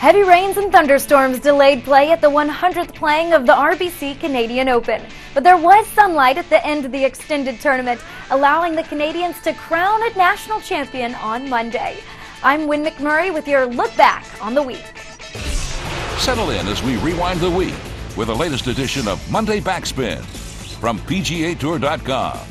Heavy rains and thunderstorms delayed play at the 100th playing of the RBC Canadian Open. But there was sunlight at the end of the extended tournament, allowing the Canadians to crown a national champion on Monday. I'm Win McMurry with your look back on the week. Settle in as we rewind the week with the latest edition of Monday Backspin from PGA TOUR.com.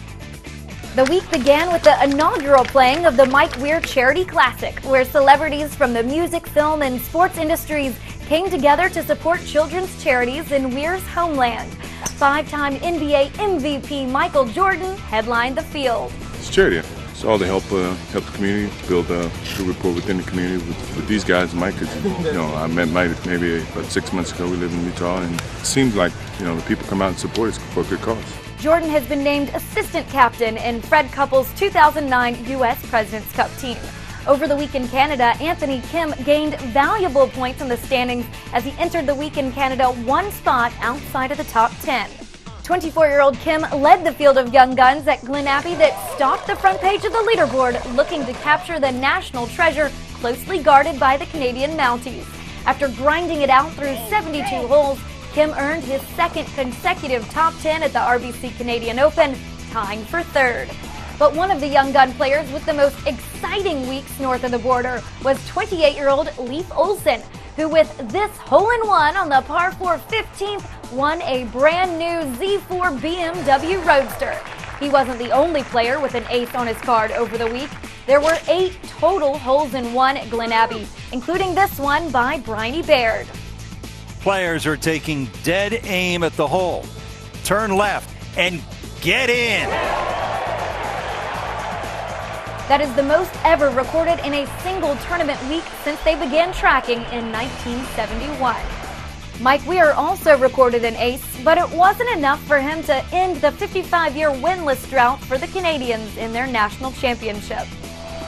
The week began with the inaugural playing of the Mike Weir Charity Classic, where celebrities from the music, film, and sports industries came together to support children's charities in Weir's homeland. Five-time NBA MVP Michael Jordan headlined the field. It's charity. It's all to help the community, build a good rapport within the community with these guys. Mike, I met Mike maybe about 6 months ago. We live in Utah, and it seems like the people come out and support us for a good cause. Jordan has been named assistant captain in Fred Couples' 2009 U.S. President's Cup team. Over the week in Canada, Anthony Kim gained valuable points in the standings as he entered the week in Canada one spot outside of the top 10. 24-year-old Kim led the field of young guns at Glen Abbey that stalked the front page of the leaderboard, looking to capture the national treasure closely guarded by the Canadian Mounties. After grinding it out through 72 holes, Kim earned his second consecutive top 10 at the RBC Canadian Open, tying for third. But one of the young gun players with the most exciting weeks north of the border was 28-year-old Leif Olson, who with this hole-in-one on the par 4 15th won a brand new Z4 BMW Roadster. He wasn't the only player with an ace on his card over the week. There were 8 total holes-in-one at Glen Abbey, including this one by Bryony Baird. Players are taking dead aim at the hole. Turn left and get in. That is the most ever recorded in a single tournament week since they began tracking in 1971. Mike Weir also recorded an ace, but it wasn't enough for him to end the 55-year winless drought for the Canadians in their national championship.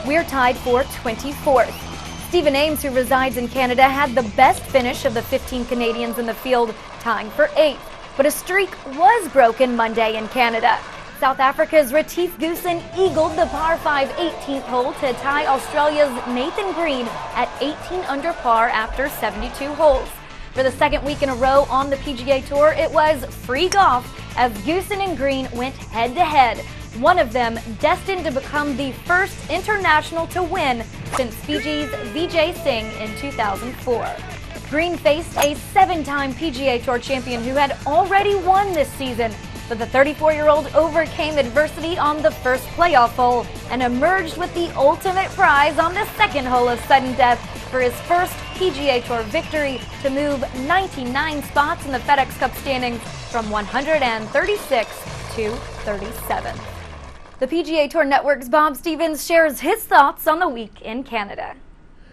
Weir tied for 24th. Stephen Ames, who resides in Canada, had the best finish of the 15 Canadians in the field, tying for 8th. But a streak was broken Monday in Canada. South Africa's Retief Goosen eagled the par 5 18th hole to tie Australia's Nathan Green at 18 under par after 72 holes. For the second week in a row on the PGA Tour, it was free golf as Goosen and Green went head-to-head. One of them destined to become the first international to win since Fiji's Vijay Singh in 2004. Green faced a 7-time PGA Tour champion who had already won this season, but the 34-year-old overcame adversity on the first playoff hole and emerged with the ultimate prize on the second hole of sudden death for his first PGA Tour victory to move 99 spots in the FedEx Cup standings from 136 to 37. The PGA Tour Network's Bob Stevens shares his thoughts on the week in Canada.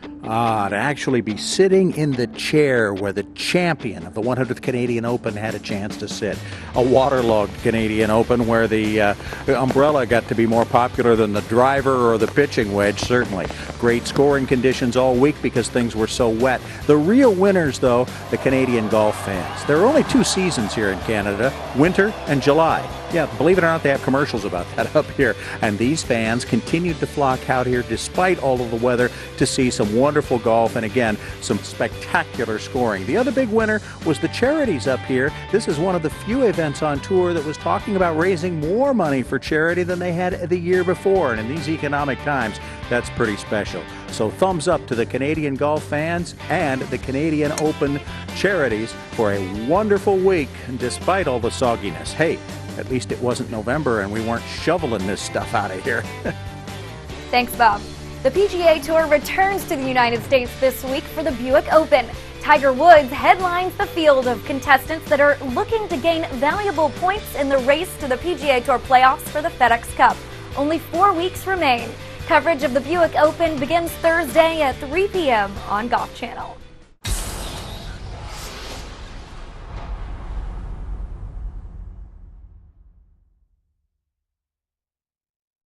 To actually be sitting in the chair where the champion of the 100th Canadian Open had a chance to sit. A waterlogged Canadian Open where the umbrella got to be more popular than the driver or the pitching wedge, certainly. Great scoring conditions all week because things were so wet. The real winners, though, the Canadian golf fans. There are only 2 seasons here in Canada, winter and July. Yeah, believe it or not, they have commercials about that up here. And these fans continued to flock out here despite all of the weather to see some wonderful golf and, again, some spectacular scoring. The other big winner was the charities up here. This is one of the few events on tour that was talking about raising more money for charity than they had the year before. And in these economic times, that's pretty special. So thumbs up to the Canadian golf fans and the Canadian Open charities for a wonderful week despite all the sogginess. Hey, at least it wasn't November and we weren't shoveling this stuff out of here. Thanks, Bob. The PGA Tour returns to the United States this week for the Buick Open. Tiger Woods headlines the field of contestants that are looking to gain valuable points in the race to the PGA Tour playoffs for the FedEx Cup. Only 4 weeks remain. Coverage of the Buick Open begins Thursday at 3 p.m. on Golf Channel.